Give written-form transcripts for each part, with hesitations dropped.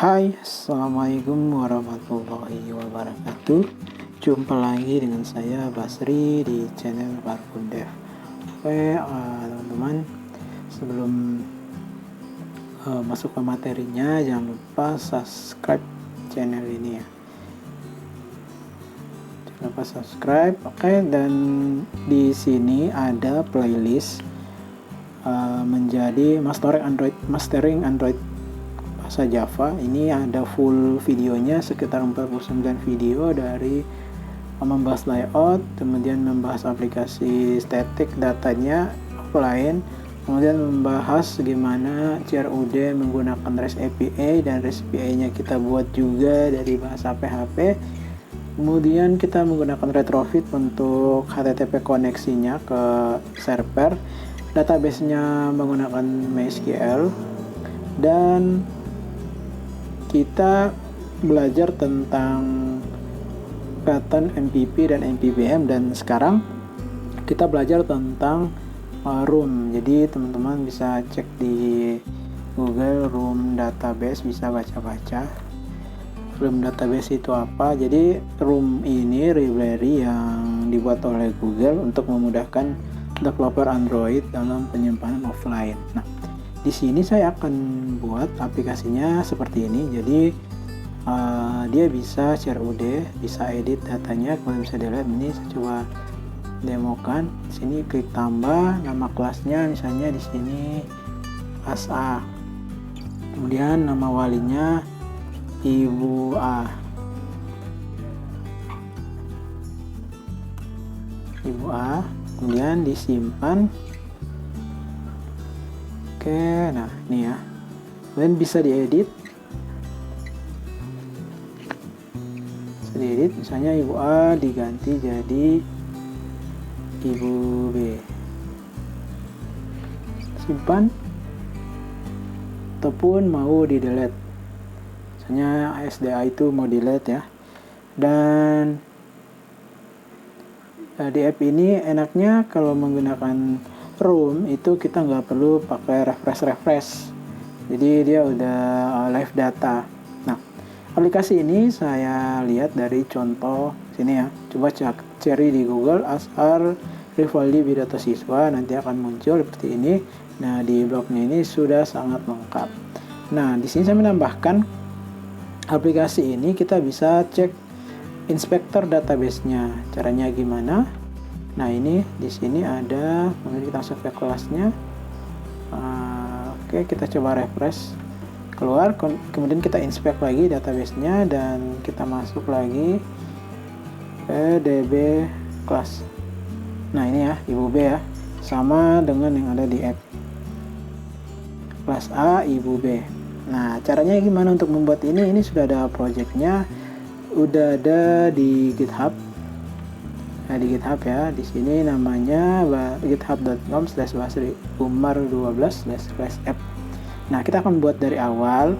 Hai, assalamualaikum warahmatullahi wabarakatuh. Jumpa lagi dengan saya Basri di channel Parkour Dev. Oke, teman-teman, sebelum masuk ke materinya, jangan lupa subscribe channel ini ya. Jangan lupa subscribe. Oke, dan di sini ada playlist menjadi mastering Android bahasa Java. Ini ada full videonya, sekitar 49 video dari membahas layout, kemudian membahas aplikasi static datanya offline, kemudian membahas gimana CRUD menggunakan REST API, dan REST API nya kita buat juga dari bahasa PHP. Kemudian kita menggunakan retrofit untuk HTTP koneksinya ke server, database-nya menggunakan MySQL, dan kita belajar tentang pattern MPP dan MPBM, dan sekarang kita belajar tentang room. Jadi teman-teman bisa cek di Google room database, bisa baca-baca room database itu apa. Jadi room ini library yang dibuat oleh Google untuk memudahkan developer Android dalam penyimpanan offline. Nah, di sini saya akan buat aplikasinya seperti ini. Jadi dia bisa CRUD, bisa edit datanya, kemudian bisa delete. Ini saya coba demokan. Sini klik tambah nama kelasnya, misalnya di sini kelas A. Kemudian nama walinya Ibu A. Ibu A. Kemudian disimpan. Oke, nah ini ya. Kemudian bisa diedit. Bisa diedit, misalnya Ibu A diganti jadi Ibu B. Simpan. Ataupun mau di delete. Misalnya SDA itu mau delete ya. Dan di app ini enaknya kalau menggunakan room itu kita nggak perlu pakai refresh, jadi dia udah live data. Nah, aplikasi ini saya lihat dari contoh sini ya. Coba cari di Google Ashar Rivaldi Bidata Siswa, nanti akan muncul seperti ini. Nah, di blognya ini sudah sangat lengkap. Nah, di sini saya menambahkan aplikasi ini kita bisa cek inspektor database-nya. Caranya gimana? Nah, ini di sini ada, kemudian kita masuk ke kelasnya. Oke, kita coba refresh, keluar, kemudian kita inspect lagi database-nya, dan kita masuk lagi ke DB kelas. Nah, ini ya, Ibu B ya, sama dengan yang ada di app. Kelas A, Ibu B. Nah, caranya gimana untuk membuat ini? Ini sudah ada projectnya, udah ada di GitHub. Nah, di GitHub ya, di sini namanya github.com/basriumar12/app. Nah, kita akan buat dari awal.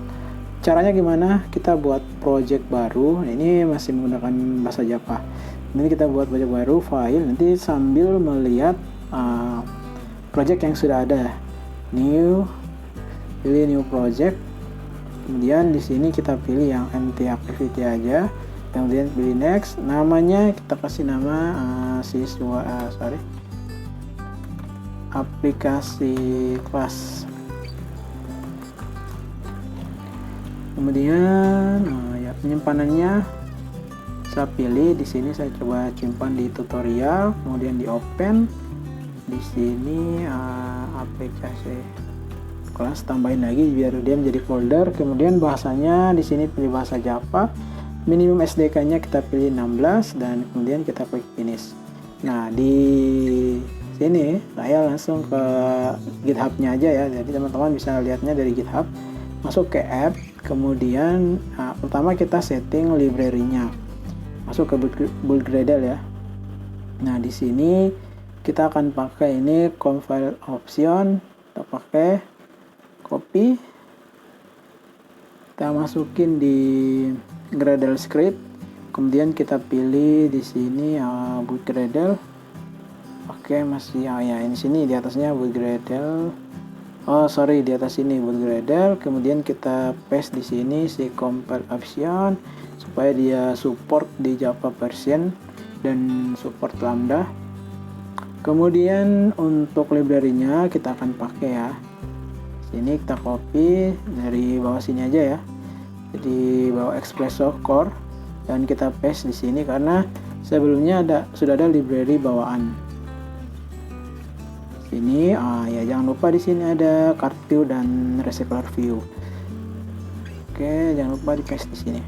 Caranya gimana? Kita buat project baru. Ini masih menggunakan bahasa Java. Ini kita buat project baru, file, nanti sambil melihat project yang sudah ada. Pilih new project. Kemudian di sini kita pilih yang empty activity aja. Kemudian pilih next, namanya kita kasih nama aplikasi kelas. Kemudian ya, penyimpanannya saya pilih di sini, saya coba simpan di tutorial, kemudian di open. Di sini aplikasi kelas, tambahin lagi biar dia menjadi folder. Kemudian bahasanya di sini pilih bahasa Java. Minimum SDK-nya kita pilih 16, dan kemudian kita klik finish. Nah, di sini saya langsung ke GitHub-nya aja ya. Jadi teman-teman bisa lihatnya dari GitHub. Masuk ke app, kemudian pertama kita setting library-nya. Masuk ke build Gradle ya. Nah, di sini kita akan pakai ini compile option. Kita pakai copy. Kita masukin di Gradle script, kemudian kita pilih di sini build Gradle. Oke, masih ya ini sini di atasnya build Gradle. Oh sorry, di atas ini boot Gradle, kemudian kita paste di sini si compile option supaya dia support di Java version dan support Lambda. Kemudian untuk library-nya kita akan pakai ya. Sini kita copy dari bawah sini aja ya. Jadi bawah Espresso Core dan kita paste di sini karena sebelumnya sudah ada library bawaan. Ini ya jangan lupa di sini ada card view dan recycler view. Oke, jangan lupa di paste di sini.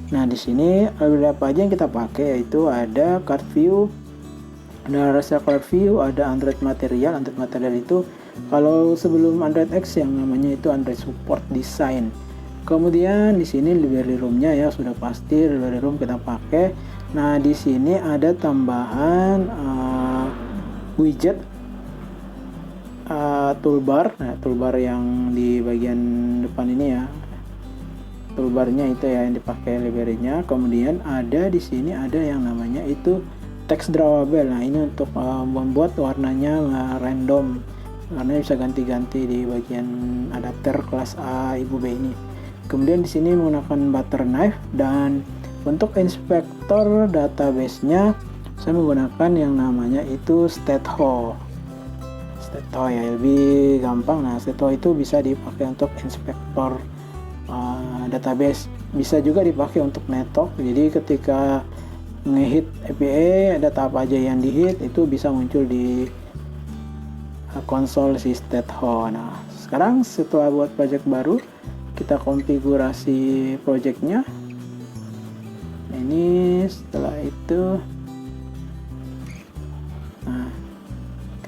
Nah, di sini beberapa aja yang kita pakai, yaitu ada card view, ada recycler view, ada Android material. Android material itu kalau sebelum Android X yang namanya itu Android support design. Kemudian di sini library room-nya ya sudah pasti library room kita pakai. Nah, di sini ada tambahan widget toolbar. Nah, toolbar yang di bagian depan ini ya, toolbarnya itu ya yang dipakai library-nya. Kemudian ada di sini ada yang namanya itu text drawable. Nah, ini untuk membuat warnanya random, warnanya bisa ganti-ganti di bagian adapter kelas A Ibu B ini. Kemudian di sini menggunakan butter knife, dan untuk inspektor database-nya saya menggunakan yang namanya itu Stateho. Stateho ya lebih gampang. Nah, Stateho itu bisa dipakai untuk inspektor database, bisa juga dipakai untuk netok. Jadi ketika ngehit API, data apa aja yang dihit itu bisa muncul di konsol si Stateho. Nah, sekarang setelah buat project baru, kita konfigurasi projectnya. Ini setelah itu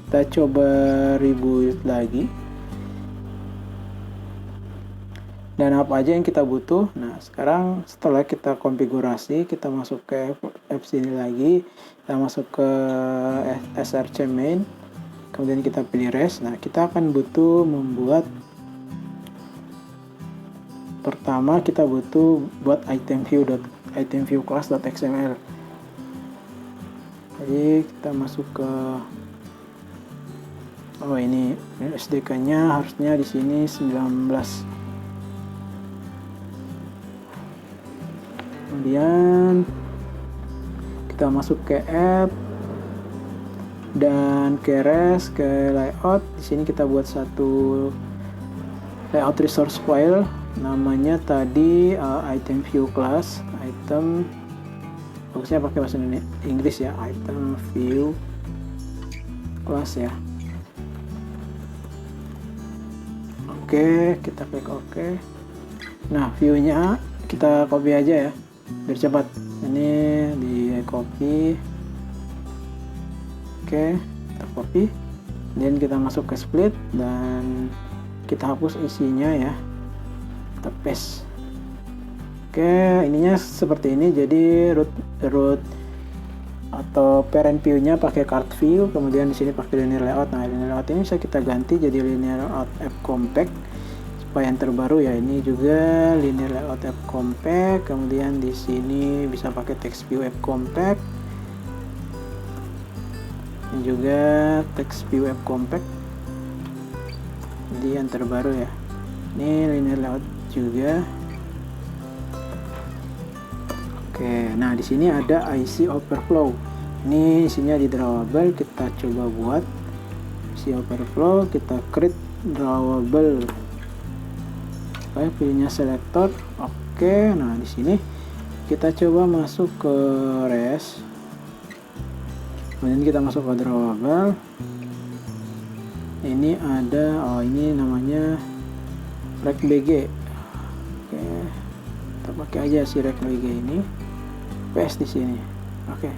kita coba reboot lagi, dan apa aja yang kita butuh. Nah, sekarang setelah kita konfigurasi, kita masuk ke apps ini lagi, kita masuk ke src main, kemudian kita pilih rest. Nah, kita akan butuh membuat, pertama kita butuh buat item view class.xml. Jadi kita masuk ke ini SDK-nya harusnya di sini 19. Kemudian kita masuk ke app dan ke res, ke layout. Di sini kita buat satu layout resource file, namanya tadi item view class, item, bagusnya pakai bahasa Inggris ya, item view class ya. Oke, kita klik OK. Nah, view-nya kita copy aja ya, biar cepat. Ini di copy. Oke, kita copy. Dan kita masuk ke split dan kita hapus isinya ya. Kita paste. Oke, ininya seperti ini. Jadi root atau parent view-nya pakai card view, kemudian di sini pakai linear layout. Nah, linear layout ini bisa kita ganti jadi linear layout app compact supaya yang terbaru ya. Ini juga linear layout app compact, kemudian di sini bisa pakai text view app compact. Ini juga text view app compact. Jadi yang terbaru ya. Ini linear layout juga. Oke, nah di sini ada IC overflow. Ini isinya di drawable, kita coba buat IC overflow, kita create drawable. Oke, pilihnya selector. Oke, nah di sini kita coba masuk ke res. Kemudian kita masuk ke drawable. Ini ada, ini namanya recbg. Oke, kita pakai aja si recbg ini. Paste di sini. Oke,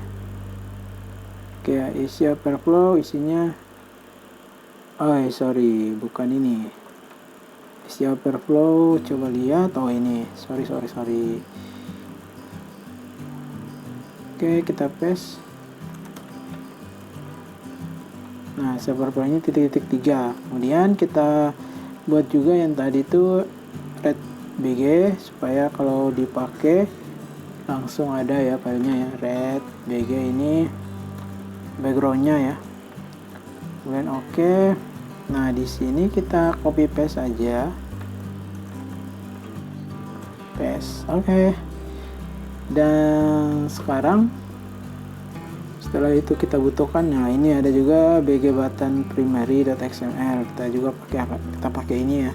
isi overflow isinya, sorry, bukan ini. Isi overflow, coba lihat. Ini, sorry. Oke, kita paste. Nah, isi overflow-nya titik-titik 3. Kemudian kita buat juga yang tadi itu redbg supaya kalau dipakai langsung ada ya filenya ya, redbg ini backgroundnya ya. Kemudian oke, Nah, di sini kita copy paste aja. Paste. Oke. Dan sekarang setelah itu kita butuhkan, nah ini ada juga bg button primary.xml, kita pakai ini ya,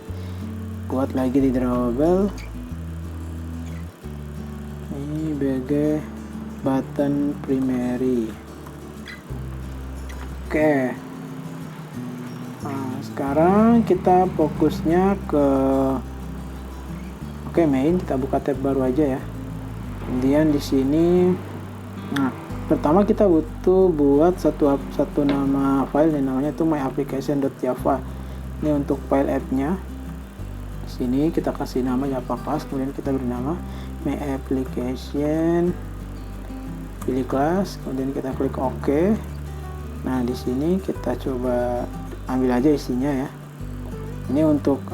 buat lagi di drawable. Ini bg button primary. Oke. Nah, sekarang kita fokusnya ke main. Kita buka tab baru aja ya. Kemudian di sini, nah pertama kita butuh buat satu nama file yang namanya itu myapplication.java. Ini untuk file app-nya. Di sini kita kasih nama Java class, kemudian kita beri nama myapplication, pilih kelas, kemudian kita klik OK. Nah, di sini kita coba ambil aja isinya ya. Ini untuk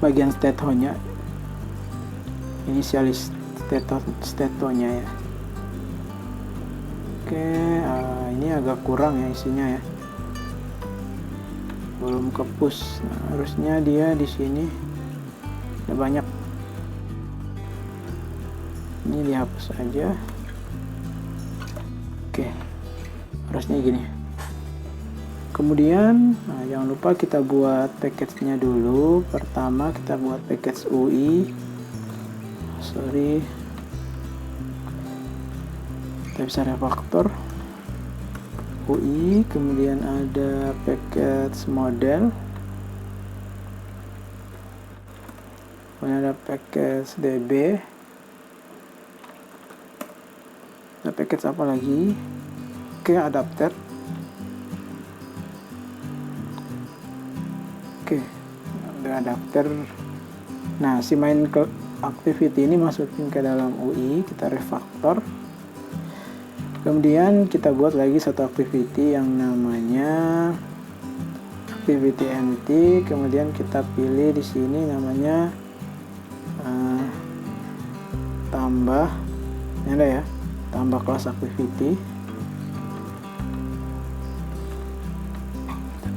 bagian statehouse-nya, inisialis statehouse-nya ya. Oke, ini agak kurang ya isinya ya, belum ke push. Nah, harusnya dia di sini ada banyak. Ini dihapus aja. Oke, harusnya gini. Kemudian, nah, jangan lupa kita buat package-nya dulu. Pertama kita buat package UI. Kita bisa refactor UI, kemudian ada package model, kemudian ada package DB, ada package apa lagi? Oke, adapter. Oke, ada adapter. Nah, si main activity ini masukin ke dalam UI, kita refactor. Kemudian kita buat lagi satu activity yang namanya activity empty. Kemudian kita pilih di sini namanya tambah, ini ada ya, tambah kelas activity.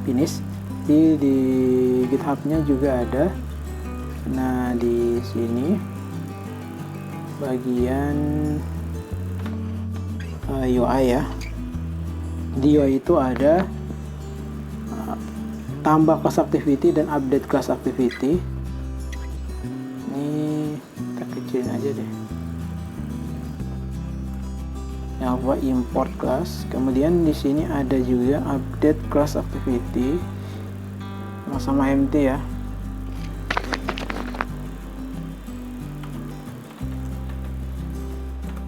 Finish. Di GitHub-nya juga ada. Nah, di sini bagian UI ya. Di UI itu ada tambah class activity dan update class activity. Ini kita kecilin aja deh. Yang buat import class. Kemudian di sini ada juga update class activity sama empty ya.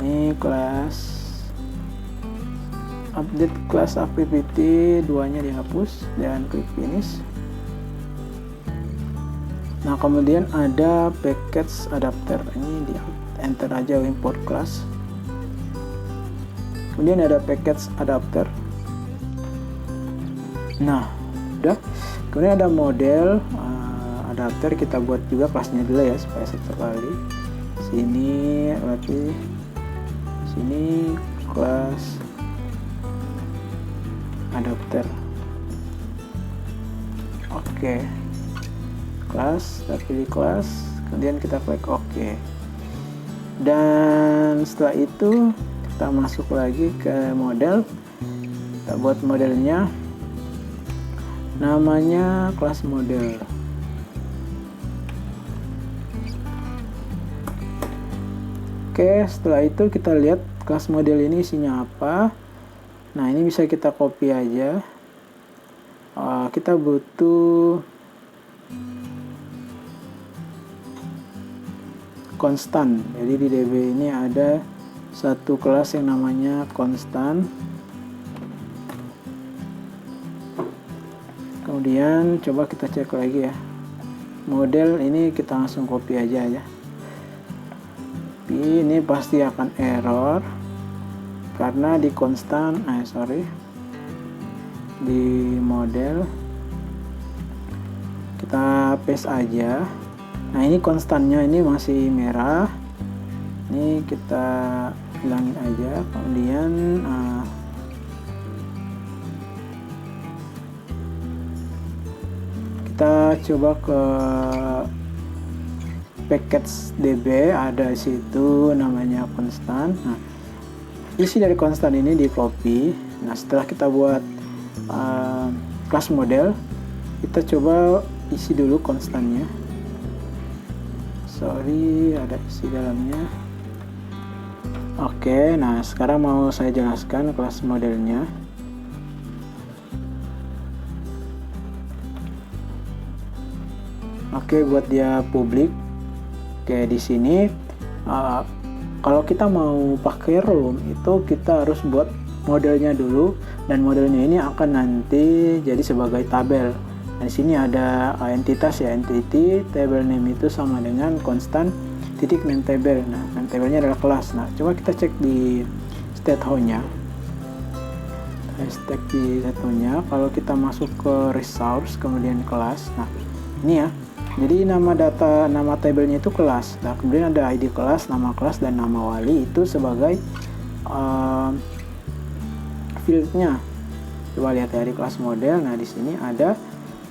Ini kelas update class activity, duanya dihapus dan klik finish. Nah, kemudian ada package adapter, ini di enter aja import class. Kemudian ada package adapter. Nah, udah. Kemudian ada model adapter, kita buat juga kelasnya dulu ya supaya satu kali. Sini berarti sini kelas adapter. Oke. Kelas, kita pilih kelas, kemudian kita klik OK. Dan setelah itu kita masuk lagi ke model. Kita buat modelnya, namanya kelas model. Oke, setelah itu kita lihat kelas model ini isinya apa. Nah, ini bisa kita copy aja. Kita butuh konstan. Jadi di DB ini ada satu kelas yang namanya konstan. Kemudian coba kita cek lagi ya. Model ini kita langsung copy aja ya. Tapi ini pasti akan error karena di konstan, di model kita paste aja. Nah, ini konstannya ini masih merah. Ini kita hilangin aja. Kemudian kita coba ke package db, ada situ namanya konstan. Nah, isi dari konstan ini di copy. Nah, setelah kita buat kelas model, kita coba isi dulu konstannya. Sorry, ada isi dalamnya. Oke, nah sekarang mau saya jelaskan kelas modelnya. Oke, buat dia publik. Oke, di sini kalau kita mau pakai room itu kita harus buat modelnya dulu, dan modelnya ini akan nanti jadi sebagai tabel. Nah, di sini ada entitas ya, entity table name itu sama dengan constant titik main table. Nah, main table-nya adalah kelas. Nah, coba kita cek di state how-nya. Cek di state how-nya. Kalau kita masuk ke resource kemudian kelas. Nah, ini ya. Jadi nama tabelnya itu kelas. Nah, kemudian ada ID kelas, nama kelas, dan nama wali itu sebagai fieldnya. Coba lihat ya di kelas model. Nah, di sini ada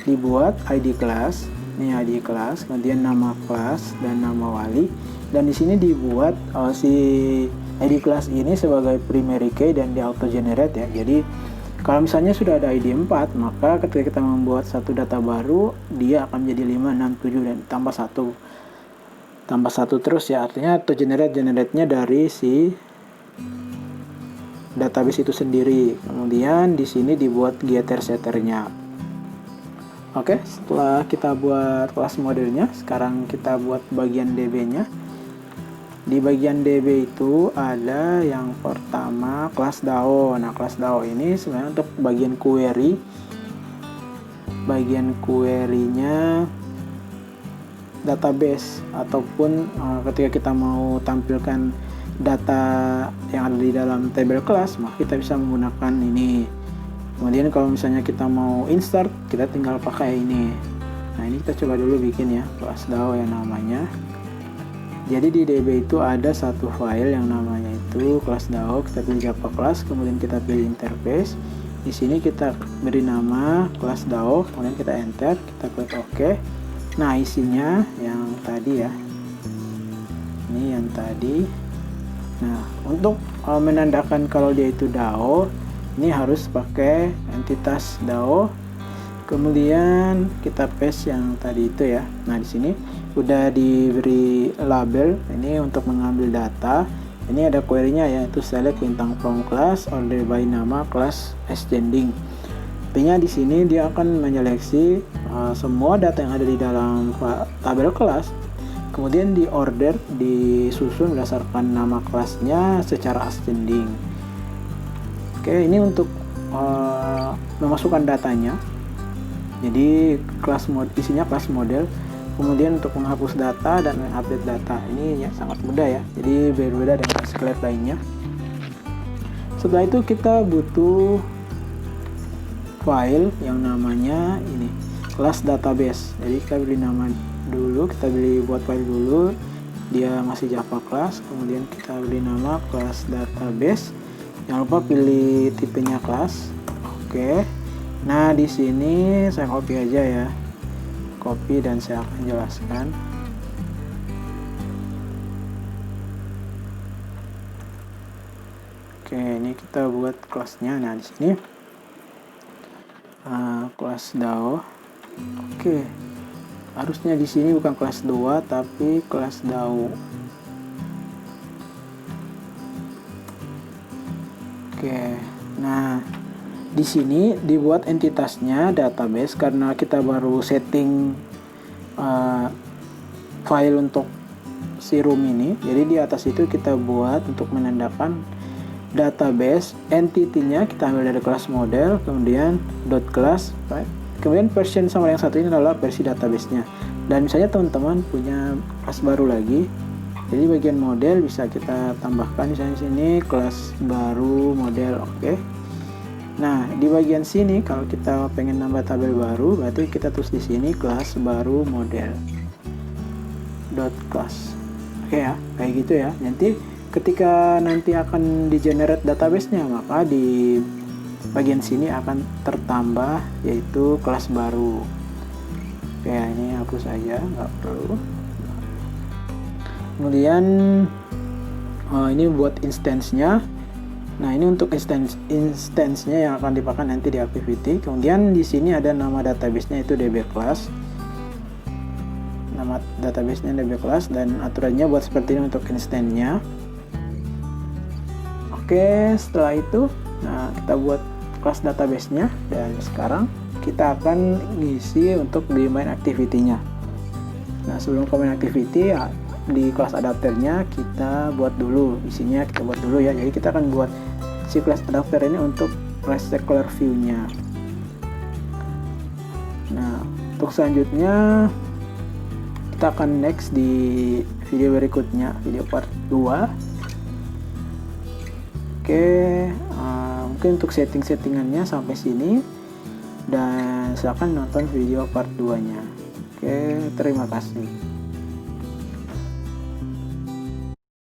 dibuat ID kelas. Ini ID kelas, kemudian nama kelas dan nama wali. Dan di sini dibuat si ID kelas ini sebagai primary key dan di auto generate ya. Jadi kalau misalnya sudah ada ID 4, maka ketika kita membuat satu data baru, dia akan menjadi 5, 6, 7 dan tambah 1. Tambah 1 terus ya, artinya auto generate-nya dari si database itu sendiri. Kemudian di sini dibuat getter setternya. Oke, setelah kita buat kelas modelnya, sekarang kita buat bagian DB-nya. Di bagian DB itu ada yang pertama kelas DAO. Nah, kelas DAO ini sebenarnya untuk bagian query. Bagian query-nya database, ataupun ketika kita mau tampilkan data yang ada di dalam tabel kelas, maka kita bisa menggunakan ini. Kemudian kalau misalnya kita mau insert, kita tinggal pakai ini. Nah, ini kita coba dulu bikin ya, kelas DAO yang namanya. Jadi di DB itu ada satu file yang namanya itu kelas DAO. Kita pilih Java class, kemudian kita pilih interface. Di sini kita beri nama kelas DAO, kemudian kita enter, kita klik OK. Nah, isinya yang tadi ya. Ini yang tadi. Nah, untuk menandakan kalau dia itu DAO, ini harus pakai entitas DAO. Kemudian kita paste yang tadi itu ya. Nah, di sini udah diberi label ini untuk mengambil data. Ini ada query-nya ya, itu select bintang from class order by nama class ascending. Artinya di sini dia akan menyeleksi semua data yang ada di dalam tabel kelas, kemudian di order, disusun berdasarkan nama kelasnya secara ascending. Oke, ini untuk memasukkan datanya. Jadi isinya kelas model. Kemudian untuk menghapus data dan mengupdate data, ini ya sangat mudah ya. Jadi berbeda dengan SQLite lainnya. Setelah itu kita butuh file yang namanya ini kelas database. Jadi kita beri nama dulu, kita beri buat file dulu. Dia masih Java class, kemudian kita beri nama kelas database. Jangan lupa pilih tipenya kelas. Oke. Nah, di sini saya copy aja ya. Copy dan saya akan jelaskan. Oke, ini kita buat kelasnya. Nah, di sini kelas DAO. Oke, harusnya di sini bukan kelas 2 tapi kelas DAO. Oke, nah di sini dibuat entitasnya database karena kita baru setting file untuk si room ini. Jadi di atas itu kita buat untuk menandakan database. Entity-nya kita ambil dari kelas model, kemudian .class, right? Kemudian version sama yang satu ini adalah versi database-nya. Dan misalnya teman-teman punya kelas baru lagi, jadi bagian model bisa kita tambahkan misalnya sini kelas baru model. Oke. Nah, di bagian sini kalau kita pengen nambah tabel baru, berarti kita tulis di sini kelas baru model .class. Oke ya, kayak gitu ya. Nanti ketika akan di generate database-nya, maka di bagian sini akan tertambah yaitu kelas baru. Oke, ini hapus aja, nggak perlu. Kemudian ini buat instance-nya. Nah, ini untuk instance-nya yang akan dipakai nanti di activity. Kemudian di sini ada nama database-nya, itu DB class. Nama database-nya DB class, dan aturannya buat seperti ini untuk instance-nya. Oke, setelah itu kita buat kelas database-nya, dan sekarang kita akan ngisi untuk di main activity-nya. Nah, sebelum ke main activity ya, di kelas adapternya kita buat dulu isinya, kita buat dulu ya. Jadi kita akan buat si kelas adapter ini untuk recycler view-nya. Nah, untuk selanjutnya kita akan next di video berikutnya, video part 2. Oke, mungkin untuk settingannya sampai sini, dan silakan nonton video part 2 nya. Oke, terima kasih.